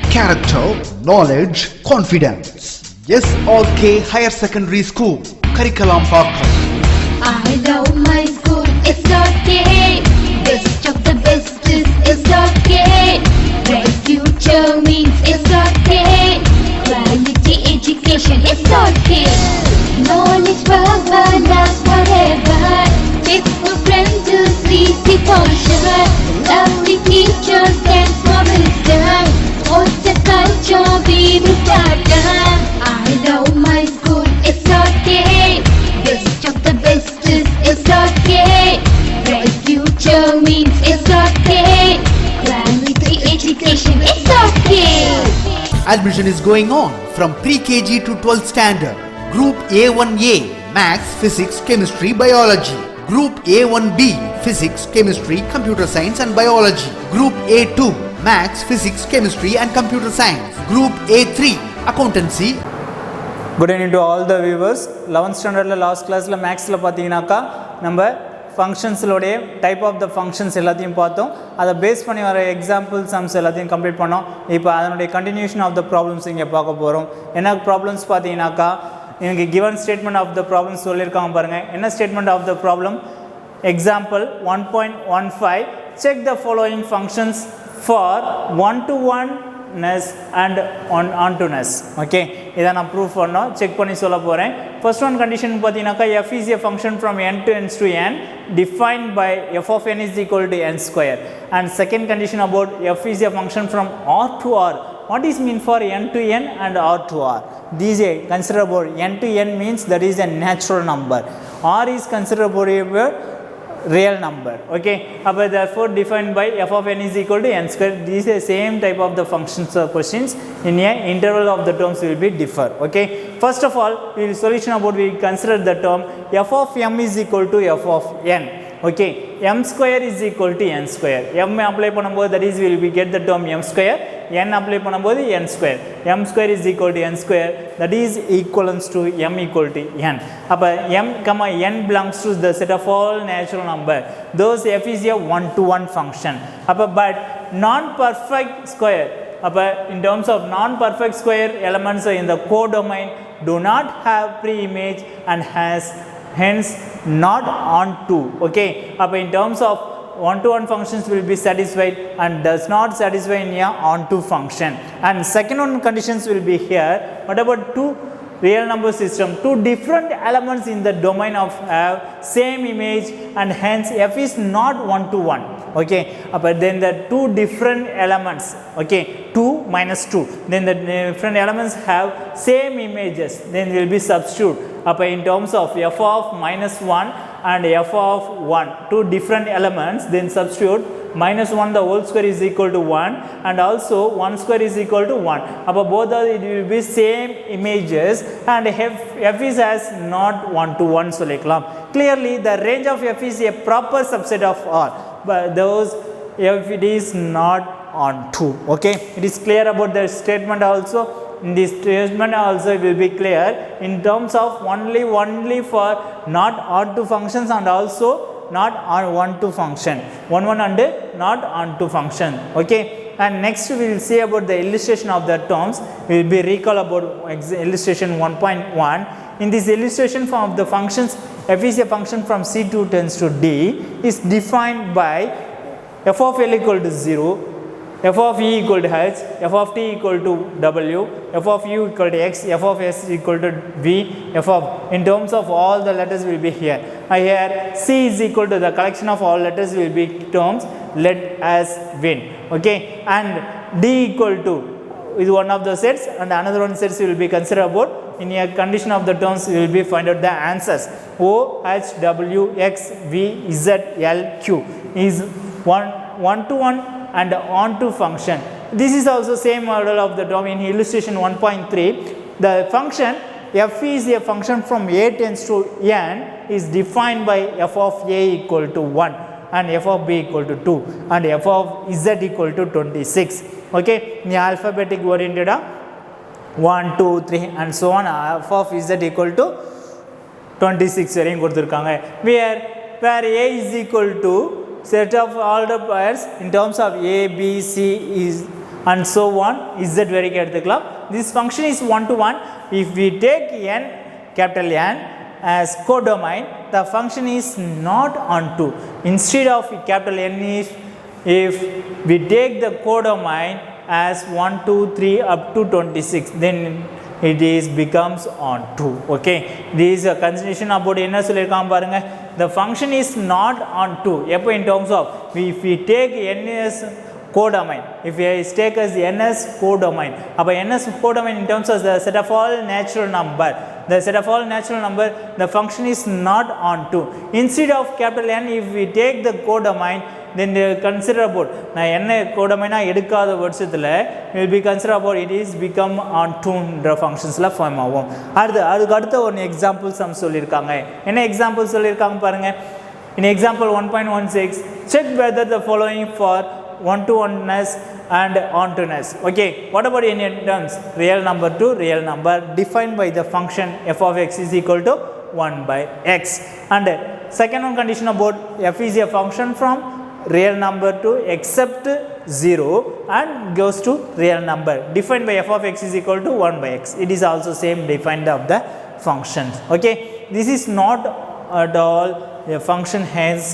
character, knowledge, confidence. SRK Higher Secondary School, Curriculum Parkhouse. I love my school, it's okay. Best of the best is it's okay. Bright future means it's okay. Quality education, it's okay. Knowledge power lasts forever. Faithful friends to see the culture. Lovely teachers and for wisdom. What's the culture we will start? I love my school, it's okay. Best of the best is it's okay. Bright future means it's okay. Quality education, it's okay. Admission is going on from pre-KG to 12th standard. Group A1A, Maths, Physics, Chemistry, Biology. Group A1B, Physics, Chemistry, Computer Science and Biology. Group A2, Maths, Physics, Chemistry and Computer Science. Group A3, Accountancy. Good evening to all the viewers. 11th standard last class maths la pathina நம்ம functions லோடைய type of the functions எல்லாத்தையும் பார்த்தோம். அதை base பண்ணி வர example sums எல்லாத்தையும் complete பண்ணோம். இப்போ அதனுடைய continuation of the problems இங்கே பார்க்க போகிறோம். என்ன problems பார்த்தீங்கன்னாக்கா இங்கே given statement of the problems சொல்லியிருக்காங்க பாருங்கள். என்ன statement of the problem? Example 1.15 check the following functions for one-to-oneness and onto-ness. Okay, இதை நான் ப்ரூஃப் பண்ணோம், செக் பண்ணி சொல்ல போகிறேன். ஃபர்ஸ்ட் ஒன் கண்டிஷன் பார்த்தீங்கன்னாக்கா f is a function from n to n to n defined by f of n is equal to n square. And second condition about f is a function from r to r. What is mean for n to n and r to r? These are considerable. N to n means that is a natural number. R is considerable real number. Okay, therefore defined by f of n is equal to n square. These are same type of the functions or questions in a interval of the terms will be differ. Okay, first of all we will solution about we consider the term f of m is equal to f of n. Okay, m square is equal to n square. m apply பண்ணும்போது that is we will get the term m square. n apply பண்ணும்போது n square. m square is equal to n square, that is equivalence to m equal to n. அப்ப m comma n belongs to the set of all natural number. Thus f is a one-to-one function. அப்ப but non-perfect square, அப்ப in terms of non-perfect square elements in the codomain do not have pre-image and has hence not onto. Okay, அப்ப in terms of one-to-one functions will be satisfied and does not satisfy in a onto function. And second one conditions will be here. What about two real number system? Two different elements in the domain of have same image and hence f is not one-to-one. Okay, but then the two different elements, okay, 2 minus 2, then the different elements have same images, then will be substitute up in terms of f of minus 1 and f of 1, two different elements, then substitute minus 1 the whole square is equal to 1 and also 1 square is equal to 1. Both are it will be same images and f is as not one-to-one. So clearly the range of f is a proper subset of R, but those if it is not onto. Okay, it is clear about the statement also. In this statement also it will be clear in terms of only for not onto functions and also not on one-to function, one and not onto function. Okay, and next we will see about the illustration of the terms. We will be recall about illustration 1.1. In this illustration form of the functions, f is a function from C2 tends to D is defined by f of L equal to 0, f of E equal to H, f of T equal to W, f of U equal to X, f of S equal to V, f of, in terms of all the letters will be here. Here C is equal to the collection of all letters will be terms let as win. Okay, and D equal to is one of the sets and another one sets will be considered about. In a condition of the terms we will be find out the answers. O, H, W, X, V, Z, L, Q is one-to-one and onto function. This is also same model of the term in illustration 1.3. The function f is a function from a tends to n is defined by f of a equal to 1 and f of b equal to 2 and f of z equal to 26. Okay, in the alphabetic oriented 1, 2, 3 and so on. F of z equal to 26 வரையும் கொடுத்திருக்காங்க. Where a is equal to set of ordered pairs in terms of A, B, C is and so on z வரைக்கும் எடுத்துக்கலாம். This function is 1 to 1. If we take n capital N as codomain, the function is not on 2. Instead of capital N is, if we take the codomain as 1 2 3 up to 26, then it is becomes on 2. Okay, this is a consideration about என்ன சொல்லிருக்காங்க பாருங்க. The function is not on 2 எப்போ in terms of if we take n as codomain, if we take as n as codomain, அப்போ n as codomain in terms of the set of all natural number, the set of all natural number, the function is not on 2. Instead of capital N, if we take the codomain, then they consider about நான் என்ன கோடமைனா எடுக்காத பட்சத்தில் will be consider about it is become on 2ன்ற ஃபங்க்ஷன்ஸில் form ஆகும். அதுக்கு அடுத்த ஒரு எக்ஸாம்பிள் சம் சொல்லியிருக்காங்க. என்ன எக்ஸாம்பிள் சொல்லியிருக்காங்க பாருங்கள். In example 1.16, check whether the following for 1 to 1ness and on-to-ness. Okay, what about any terms? Real number to real number defined by the function f of x is equal to 1 by x. And second one condition about f is a function from real number to except 0 and goes to real number defined by f of x is equal to 1 by x. It is also same defined of the functions. Okay, this is not at all a function, hence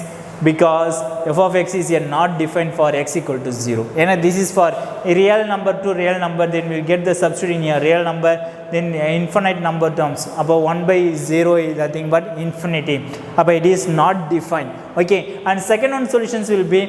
because f of x is not defined for x equal to 0. And this is for a real number to real number, then we will get the substitute in a real number, then infinite number terms. About 1 by 0 is nothing but infinity. But it is not defined. Okay, and second one solutions will be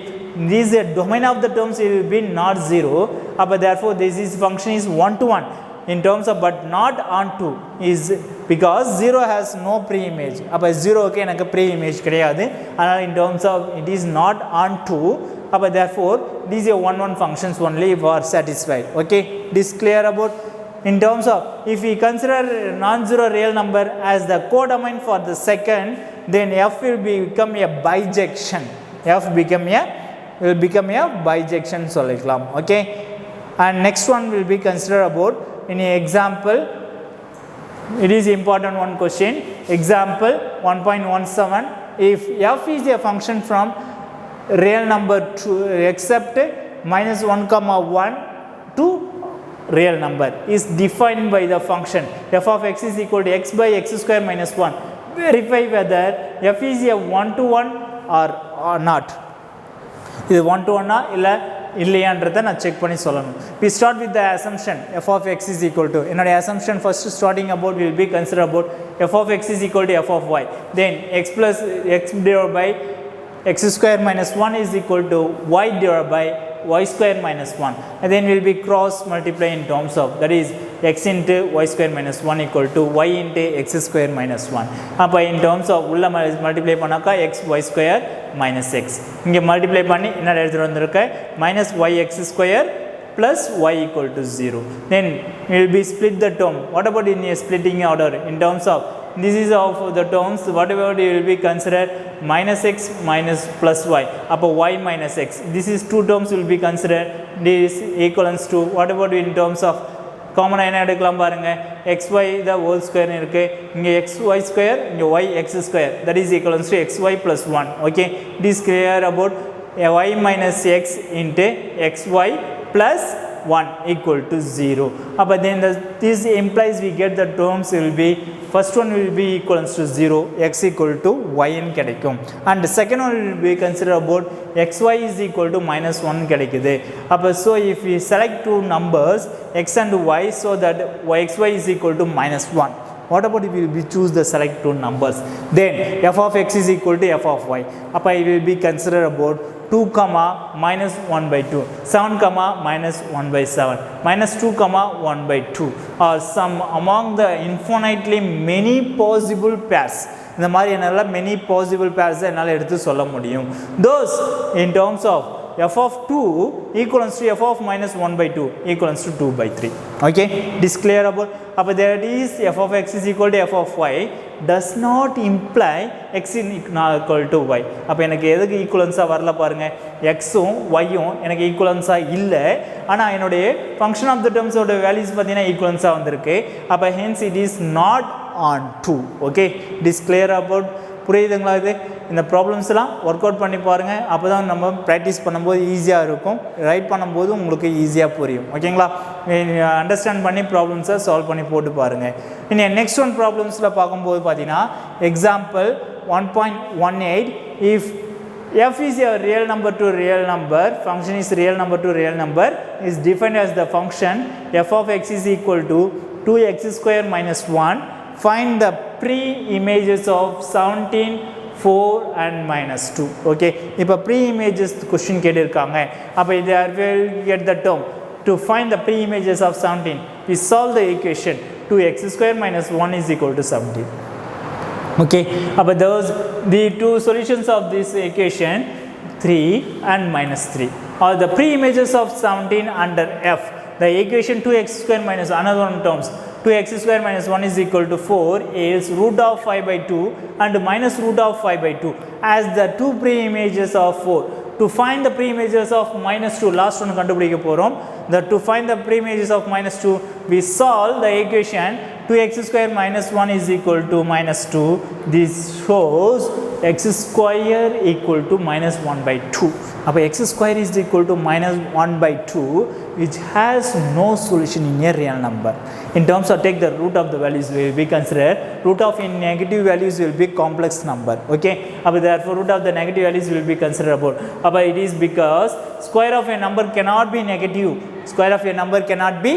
this domain of the terms will be not 0. But therefore this is function is 1 to 1 in terms of but not on 2 is because 0 has no pre-image. அப்போ 0க்கு எனக்கு pre-image கிடையாது. ஆனால் in terms of it is not on 2, அப்போ therefore these are 1 1 functions only for satisfied. Okay, this clear about in terms of if we consider non-zero real number as the codomain for the second, then f will become a bijection. F will become a bijection சொல்லிக்கலாம். Okay, and next one will be consider about in an example. It is important one question. Example 1.17, if f is a function from real number to except minus 1 comma 1 to real number is defined by the function f of x is equal to x by x square minus 1. Verify whether f is a 1 to 1 or not. இது 1 to 1 இல்ல இல்லையான்றதை நான் check பண்ணி சொல்லணும். We start with the assumption f of x is equal to, என்னோட assumption first starting about will be consider about f of x is equal to f of y, then x plus x divided by x square minus 1 is equal to y divided by y square minus 1, and then will be cross multiply in terms of that is x into y square minus 1 equal to y into x square minus 1. அப்போ in terms of உள்ள multiply பண்ணாக்கா x y square minus x, இங்கே multiply பண்ணி என்ன எடுத்துகிட்டு வந்திருக்க minus y x square plus y equal to 0. Then we will be split the term. What about in a splitting order in terms of this is of the terms whatever it will be considered minus x minus plus y, upper y minus x, this is two terms will be considered, this equivalence to whatever in terms of common என்ன எடுக்கலாம் பாருங்க xy the whole square இருக்கு, இங்க xy square இங்க y x square, that is equivalence to xy plus 1. Okay, this clear about y minus x into xy plus 1 equal to 0. But then this implies we get the terms will be first one will be equivalence to 0, x equal to y in கிடைக்கும், and the second one will be consider about xy is equal to minus 1 கிடைக்குது. அப்போ so if we select two numbers x and y so that xy is equal to minus 1, what about if we choose the select two numbers, then f of x is equal to f of y, அப்போ it will be consider about 2 comma minus 1 by 2, 7 comma minus 1 by 7, minus 2 comma 1 by 2, or some among the infinitely many possible pairs. இந்த மாதிரி என்னால many possible pairs என்னால எடுத்து சொல்ல முடியும். Those in terms of f of 2 equals to f of minus 1 by 2 equals to 2 by 3. Okay, this clear about. But there is f of x is equal to f of y does not imply x is equal to y. அப்போ எனக்கு எதுக்கு ஈக்குவலன்ஸாக வரல பாருங்கள், எக்ஸும் ஒய்யும் எனக்கு ஈக்குவலன்ஸாக இல்லை, ஆனால் என்னுடைய ஃபங்க்ஷன் ஆஃப் த டேர்ம்ஸோட வேல்யூஸ் பார்த்தீங்கன்னா ஈக்குவலன்ஸாக வந்திருக்கு. அப்போ hence it is not on 2. Okay, it is clear about புரியுதுங்களா? இது இந்த ப்ராப்ளம்ஸ்லாம் ஒர்க் அவுட் பண்ணி பாருங்கள். அப்போ தான் நம்ம ப்ராக்டிஸ் பண்ணும்போது ஈஸியாக இருக்கும், ரைட் பண்ணும்போது உங்களுக்கு ஈஸியாக புரியும். ஓகேங்களா? அண்டர்ஸ்டாண்ட் பண்ணி ப்ராப்ளம்ஸை சால்வ் பண்ணி போட்டு பாருங்கள். இனி நெக்ஸ்ட் ஒன் ப்ராப்ளம்ஸில் பார்க்கும்போது பார்த்தீங்கன்னா example 1.18 if f is a real number to real number, function is real number to real number, is defined as the function f of x is equal to 2x square minus 1. Find the pre-images of 17, 4 and minus 2. Okay, இப்போ pre-images question கேட்டிருக்காங்க. அப்போ இது will get the term to find the pre-images of 17. We solve the equation 2x square minus 1 is equal to 17. Okay, but those the two solutions of this equation 3 and minus 3 are the pre-images of 17 under f. The equation 2x square minus another one terms 2x square minus 1 is equal to 4 is root of 5 by 2 and minus root of 5 by 2 as the two pre-images of 4. To find the pre-images of minus 2, last one கண்டுபிடிக்க போறோம். To find the pre-images of minus 2, we solve the equation 2x square minus 1 is equal to minus 2. This shows x square equal to minus 1 by 2. அப்போ x square is equal to minus 1 by 2 which has no solution in a real number. In terms of take the root of the values will be considered. Root of in negative values will be complex number. Okay, அப்போ therefore root of the negative values will be considerable. அப்போ it is because square of a number cannot be negative. Square of a number cannot be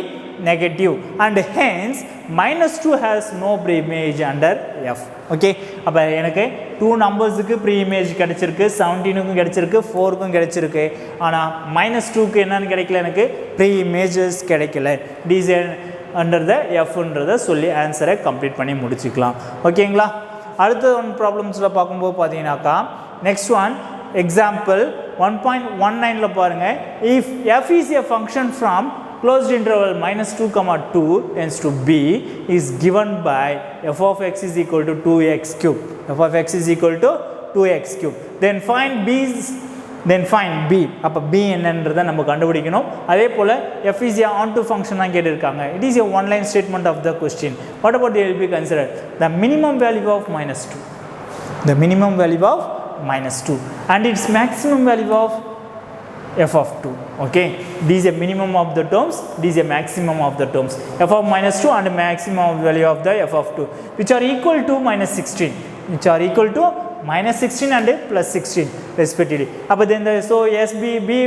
negative and hence minus 2 has no pre-image under f. Okay, அப்போ எனக்கு 2 நம்பர்ஸுக்கு pre-image கிடைச்சிருக்கு, 17க்கும் கிடைச்சிருக்கு, 4க்கும் கிடைச்சிருக்கு. ஆனால் minus 2க்கு என்னன்னு கிடைக்கல, எனக்கு pre-images கிடைக்கல. These under the fன்றதை சொல்லி ஆன்சரை கம்ப்ளீட் பண்ணி முடிச்சுக்கலாம். ஓகேங்களா? அடுத்த ஒன் ப்ராப்ளம்ஸில் பார்க்கும்போது பார்த்தீங்கன்னாக்கா நெக்ஸ்ட் ஒன் எக்ஸாம்பிள் 1.19ல் பாருங்கள். If f is a function from closed interval minus 2 comma 2 tends to b is given by f of x is equal to 2x cube. F of x is equal to 2x cube. Then find b. அப்போ b என்னன்றதை நம்ம கண்டுபிடிக்கணும். அதே போல் f is a onto function தான் கேட்டிருக்காங்க. It is a one line statement of the question. What about they will be considered? The minimum value of minus 2. The minimum value of minus 2 and its maximum value of f of 2. Okay, this is a minimum of the terms, this is a maximum of the terms. F of minus 2 and maximum value of the f of 2 which are equal to minus 16, which are equal to minus 16 and plus 16 respectively. Then so yes b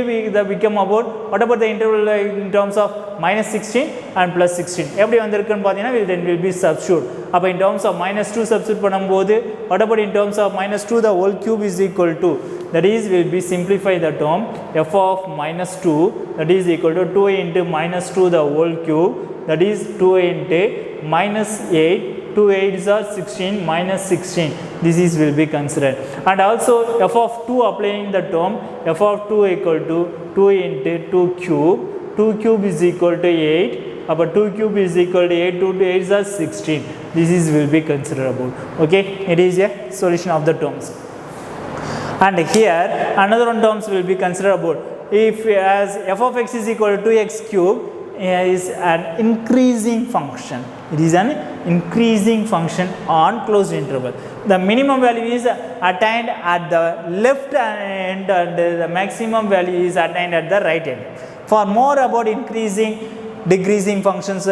become about what about the interval in terms of minus 16 and plus 16 எப்படி வந்திருக்குன்னு பார்த்தீங்கன்னா then will be substitute. அப்போ in terms of minus 2 substitute பண்ணும்போது what about in terms of minus 2 the whole cube is equal to, that is will be simplify the term f of minus 2 that is equal to 2 into minus 2 the whole cube, that is 2 into minus 8, 2 8s are 16 minus 16. This is will be considered. And also f of 2 applying the term f of 2 equal to 2 into 2 cube. 2 cube is equal to 8. But 2 cube is equal to 8. 2 to 8s are 16. This is will be considerable. Okay, it is a solution of the terms. And here another one terms will be considerable. If as f of x is equal to 2x cube is an increasing function. It is an increasing function on closed interval. The minimum value is attained at the left end and the maximum value is attained at the right end. For more about increasing decreasing functions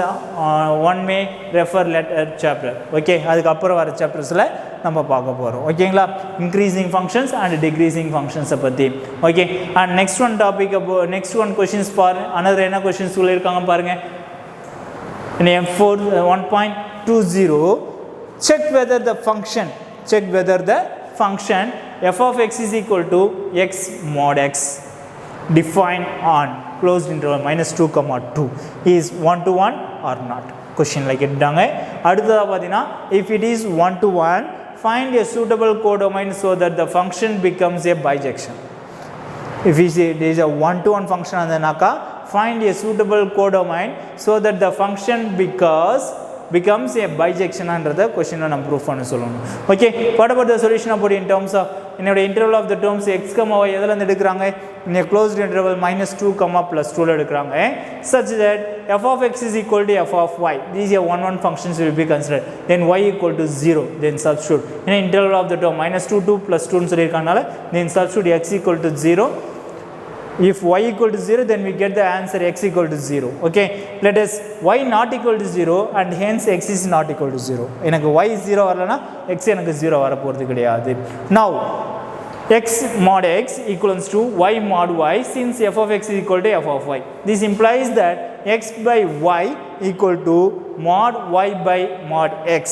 one may refer later chapter. Okay, அதுக்கப்புறம் வர சாப்டர்ஸில் நம்ம பார்க்க போகிறோம். ஓகேங்களா? Increasing functions and decreasing ஃபங்க்ஷன்ஸை பற்றி. Okay, and next one topic next one questions பாரு. Another என்ன questions சொல்லியிருக்காங்க பாருங்கள். M4 1.20 check whether the function f of x is equal to x mod x defined on closed interval minus 2 comma 2 is 1 to 1 or not. Question like எடுத்தாங்க. அடுத்ததாக பார்த்தீங்கன்னா if it is 1 to 1 find a suitable codomain so that the function becomes a bijection. If it is a 1 to 1 function andanaaka find a suitable codomain so that the function becomes a bijection under the question நம்ம proof பண்ண சொல்லணும். Okay, what about the solution about in terms of என்னோட interval of the terms x, y எதில் இருந்து எடுக்கிறாங்க? in a closed interval minus 2, plus 2 எடுக்கிறாங்க such that f of x is equal to f of y. These are 1 1 functions will be considered. Then y equal to 0. Then substitute. In integral of the term minus 2 2 plus 2 ன்னு சொல்லிருக்கனால then substitute x equal to 0. If y equal to 0, then we get the answer x equal to 0. Okay, let us y not equal to 0 and hence x is not equal to 0. எனக்கு y 0 வரலனா x எனக்கு 0 வர போறது கிடையாது. Now x mod x equals to y mod y since f of x is equal to f of y. This implies that x by y equal to mod y by mod x.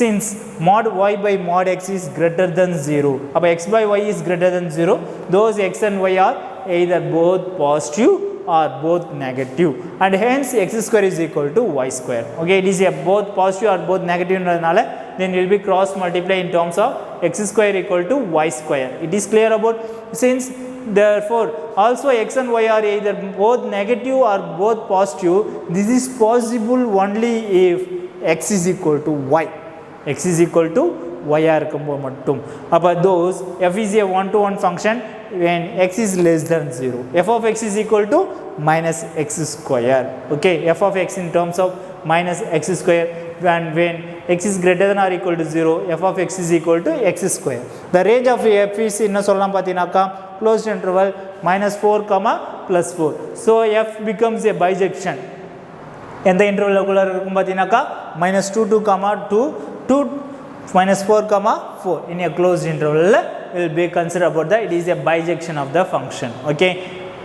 Since mod y by mod x is greater than 0, அப்ப x by y is greater than 0, those x and y are either both positive or both negative, and hence x square is equal to y square. Okay, it is a both positive or both negative ன்றதனால then will be cross multiply in terms of x square equal to y square. It is clear about, since therefore also x and y are either both negative or both positive, this is possible only if x is equal to y. X is equal to y ஆ இருக்கும்போது மட்டும். அப்ப those f is a one to one function when x is less than 0. f of x is equal to minus x square. Okay, f of x in terms of minus x square, and when x is greater than or equal to 0, f of x is equal to x square. The range of f is என்ன சொல்லலாம் பார்த்தீங்கன்னாக்கா closed interval minus 4 comma plus 4. So f becomes a bijection. எந்த இன்டர்வலுக்குள்ள இருக்கும் பார்த்தீங்கன்னாக்கா minus 2 2 comma 2 2 minus 4 comma 4 in a closed interval will be considered about that it is a bijection of the function. Okay,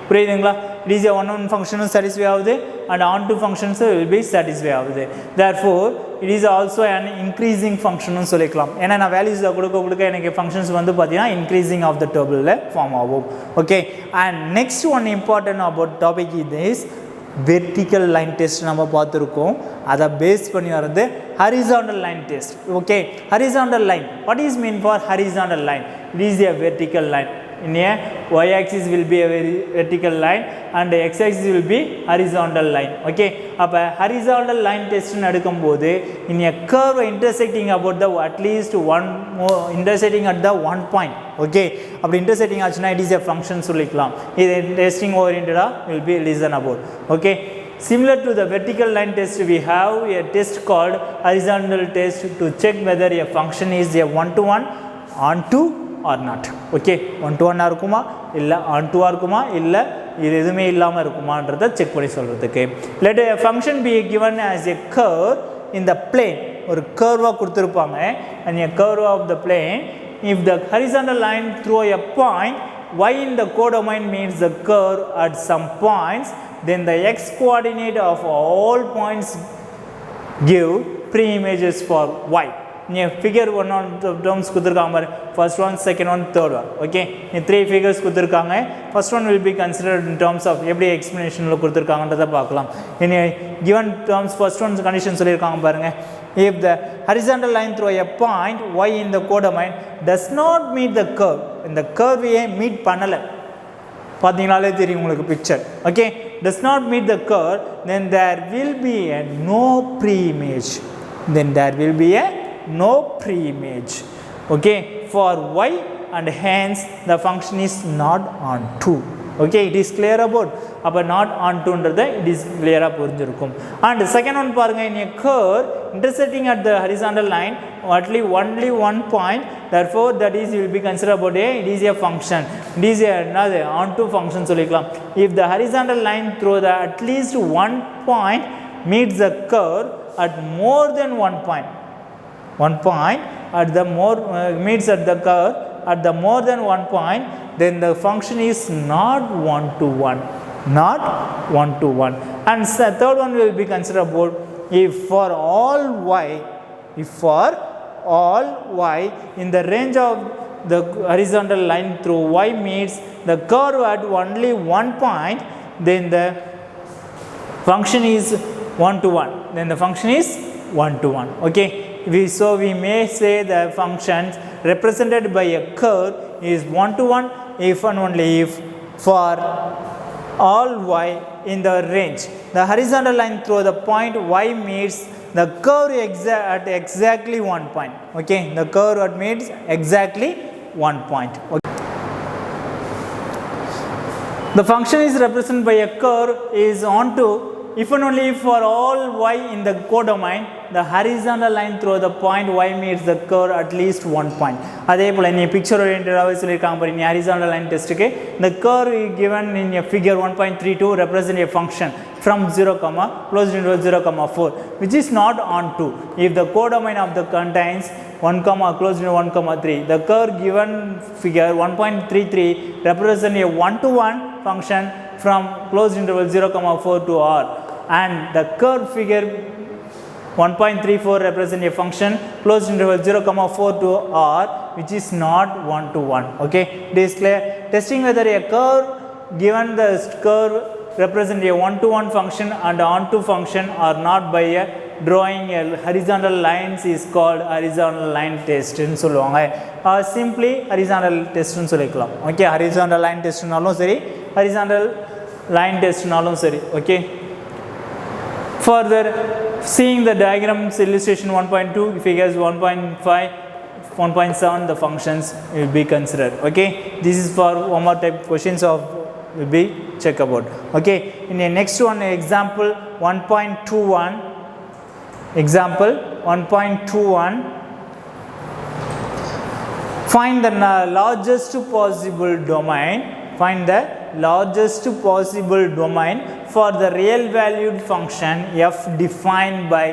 புரியுதுங்களா? It is a one one function satisfy ஆகுது and on two functions will be satisfy ஆகுது. Therefore it is also an increasing function னு சொல்லிக்கலாம். ஏன்னா நான் values கொடுக்க எனக்கு functions வந்து பார்த்தீங்கன்னா increasing of the table form ஆகும். Okay, and next one important about topic is vertical line test நம்ம பார்த்துருக்கோம். அதை பேஸ் பண்ணி வரது horizontal line test. Okay, horizontal line, what is mean for horizontal line? It is a vertical line. In a y axis will be a vertical line and x axis will be horizontal line. Okay, அப்ப horizontal line test நடக்கும்போது in a curve intersecting about the at least one more intersecting at the one point. Okay, அப்படி intersecting ஆச்சுனா it is a function சொல்லிக்கலாம். இது testing oriented will be listen about. Okay, similar to the vertical line test, we have a test called horizontal test to check whether a function is a one to one, onto or not. Okay, one to one இருக்குமா இல்ல onto இருக்குமா இல்ல இது எதுமே இல்லாம இருக்குமான்றதை check பண்ணி சொல்றதுக்கு. Let a function be given as a curve in the plane. ஒரு curve கொடுத்திருப்பாங்க, and a curve of the plane, if the horizontal line through a point y in the codomain meets the curve at some points, then the x coordinate of all points give pre-images for y. நீ figure one on terms கொடுத்திருக்காங்க பாரு, first one, second one, third one. Okay, நீ 3 figures கொடுத்திருக்காங்க. First one will be considered in terms of எப்படி explanationல கொடுத்திருக்காங்கன்றத பார்க்கலாம். in a given terms first one condition சொல்லிருக்காங்க பாருங்க, if the horizontal line through a point y in the codomain does not meet the curve, இந்த curve meet பண்ணல பாத்தீங்களாலே தெரியும் உங்களுக்கு picture. Okay, does not meet the curve, then there will be a no pre-image. Then there will be a no pre-image. Okay, for y, and hence the function is not onto. Okay, it is clear about அப்ப not onto ன்றதை it is clear ஆ புரிஞ்சிருக்கும். And second one பாருங்க, in a curve intersecting at the horizontal line only one point, therefore that is will be considered about it is a function. It is another onto function சொல்லிக்கலாம். If the horizontal line through the at least one point meets the curve at more than one point at the more meets at the curve at the more than one point, then the function is not one to one. And the third one will be considered about if for all y in the range of the horizontal line through y meets the curve at only one point, then the function is one to one. Okay, so we may say the functions represented by a curve is one to one if and only if for all y in the range the horizontal line through the point y meets the curve at exactly one point. Okay, the curve at meets exactly one point. Okay. The function is represented by a curve is onto if and only if for all y in the codomain the horizontal line through the point y meets the curve at least one point. அதே போல நீ picture oriented ஆவே சொல்லிருக்காங்க பாரு நீ horizontal line test க்கு the curve given in a figure 1.32 represent a function from 0 comma closed interval 0 comma 4 which is not on 2 if the codomain of the contains 1 comma closed interval 1 comma 3 the curve given figure 1.33 represent a 1-to-1 function from closed interval 0 comma 4 to r and the curve figure 1.34 represent a function closed interval 0 comma 4 to r which is not 1-to-1. Okay, this is clear. Testing whether a curve given the curve represent a 1-to-1 function and onto function or not by a drawing a horizontal lines is called horizontal line test ன்னு சொல்லுவாங்க. Simply horizontal test ன்னு சொல்லிக்கலாம். Okay, horizontal line test னாலும் சரி horizontal line test னாலும் சரி. Okay, further seeing the diagrams illustration 1.2 figures 1.5 1.7 the functions will be considered. Okay, this is for one more type questions of will be check about. Okay, in the next one example 1.21 example 1.21 find the largest possible domain for the real valued function f defined by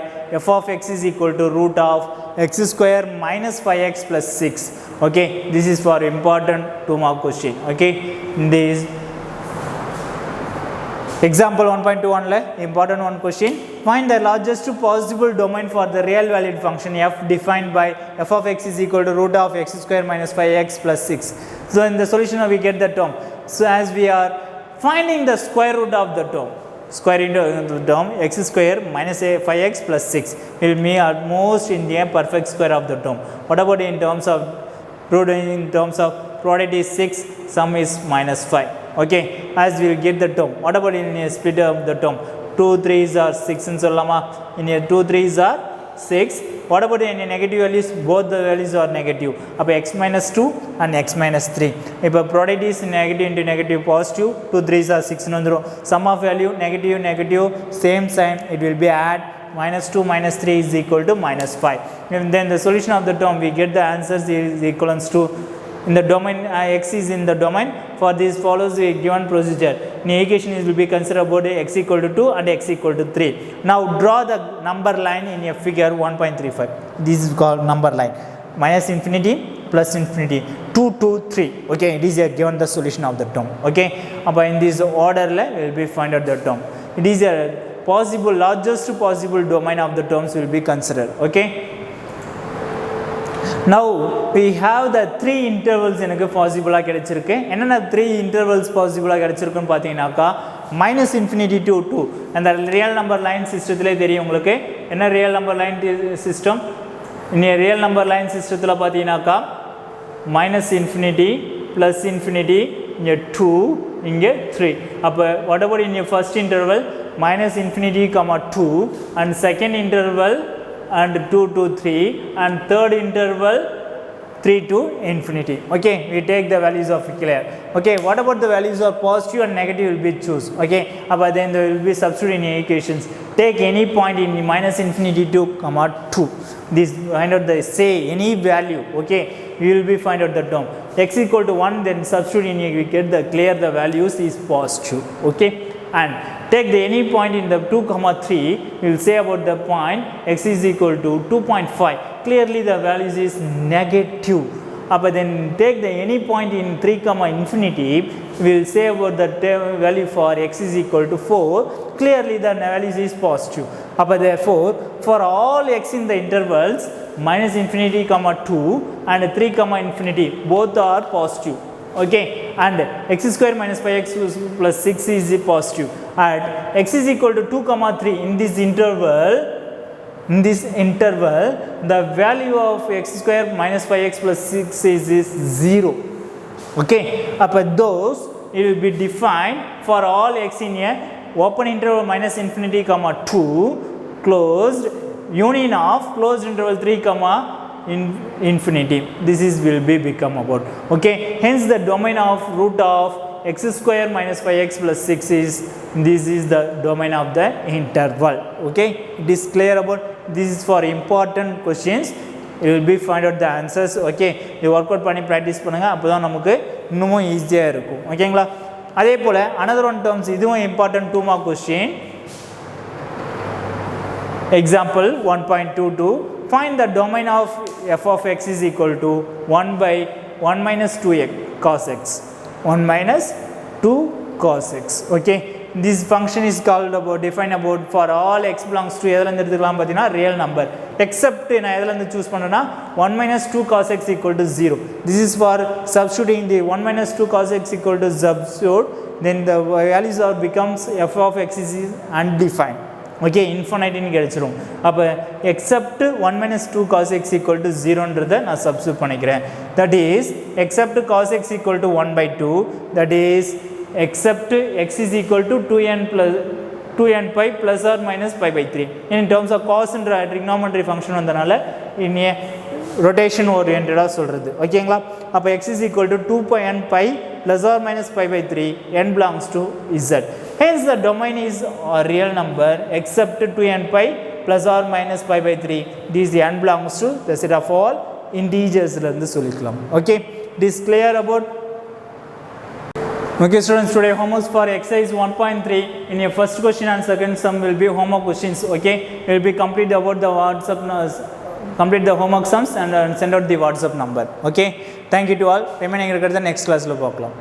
f of x is equal to root of x square minus 5x plus 6. Okay, this is for important 2 mark question. Okay, in this example 1.21 la important one question find the largest possible domain for the real valued function f defined by f of x is equal to root of x square minus 5x plus 6. So in the solution we get the term. So as we are finding the square root of the term square into the term x square minus 5x plus 6 will be almost in the perfect square of the term. What about in terms of root in terms of product is 6 sum is minus 5. Okay, as we will get the term. What about in a split of the term 2 3s are 6 ன்னு சொல்லலாமா in a 2 3s are 6. What about in a negative values both the values are negative அப்ப x minus 2 and x minus 3 இப்ப product is negative into negative positive 2 3s are 6 ன்னு வந்துரும் sum of value negative negative same sign it will be add minus 2 minus 3 is equal to minus 5 and then the solution of the term we get the answers is equivalent to in the domain x is in the domain for this follows a given procedure in equation is will be considered about x equal to 2 and x equal to 3. Now draw the number line in a figure 1.35 this is called number line minus infinity plus infinity 2 2 3. Okay, it is a given the solution of the term. Okay, but in this order we will be find out the term. It is a possible largest possible domain of the terms will be considered. Okay, now we have the 3 intervals எனக்கு possible ஆ கிடைச்சிருக்கு என்னென்ன 3 intervals possible ஆ கிடைச்சிருக்குன்னு பாத்தீங்கன்னாக்கா minus infinity to 2 and the real number line systemத்திலே தெரியும் உங்களுக்கு என்ன real number line system in a real number line systemத்துல பாத்தீங்கன்னாக்கா minus infinity plus infinity இங்க 2 இங்க 3 அப்ப what about in your first interval minus infinity comma 2 and second interval and 2 to 3 and third interval 3 to infinity. Okay, we take the values of clear. Okay, what about the values of positive and negative will be choose. Okay, but then there will be substitute in equations. Take any point in minus infinity to comma 2 this find out the say any value. Okay, we will be find out the term x equal to 1 then substitute in we get the clear the values is positive. Okay, and take the any point in the 2 comma 3 we will say about the point x is equal to 2.5 clearly the values is negative. But then take the any point in 3 comma infinity we will say about the value for x is equal to 4 clearly the values is positive. But therefore for all x in the intervals minus infinity comma 2 and 3 comma infinity both are positive. Okay, and x square minus 5x plus 6 is positive at x is equal to 2 comma 3 in this interval the value of x square minus 5x plus 6 is 0. Okay, but those it will be defined for all x in a open interval minus infinity comma 2 closed union of closed interval 3 comma infinity. This is will be become about. Okay, hence the domain of root of x square minus 5x plus 6 is, this is the domain of the interval. Okay, it is clear about this is for important questions. You will be find out the answers. Okay, you work out பண்ணி practice பண்ணுங்க, அப்பதான் நமக்கு இன்னும் ஈஸியா இருக்கும். ஓகேங்களா? அதே போல another one terms, இதுவும் important 2 mark question. Example 1.22, find the domain of f of x is equal to 1 by 1 minus 2x cos x, 1 minus 2 cos x. Okay, this function is called about, define about for all x belongs to எதுல இருந்து எடுத்துக்கலாம் பார்த்தீங்கன்னா real number, except நான் எதுல இருந்து choose பண்ணனா 1 minus 2 cos x equal to 0. This is for substituting the 1 minus 2 cos x equal to substitute, then the values are becomes f of x is undefined. Okay, infinite னு கிடைச்சிரும். அப்ப except 1 minus 2 cos x equal to 0 ன்றதை நான் substitute பண்ணிக்கிறேன். That is except cos x equal to 1 by 2, that is except x is equal to 2n pi plus or minus pi by 3. In terms of cos ன்ற trigonometry function வந்தனால இனி rotation oriented சொல்றது. ஓகேங்களா? அப்ப x is equal to 2n pi plus or minus pi by 3, n belongs to z. Hence the domain is a real number except 2n pi plus or minus pi by 3. This n belongs to the set of all integers ல இருந்து சொல்லிக்கலாம். Okay, this clear about. Okay students, today homework for exercise 1.3, in your first question and second sum will be homework questions. Okay, it will be complete about the WhatsApp, complete the homework sums and send out the WhatsApp number. Okay, thank you to all. Remaining இருக்கிறத next class ல பார்க்கலாம்.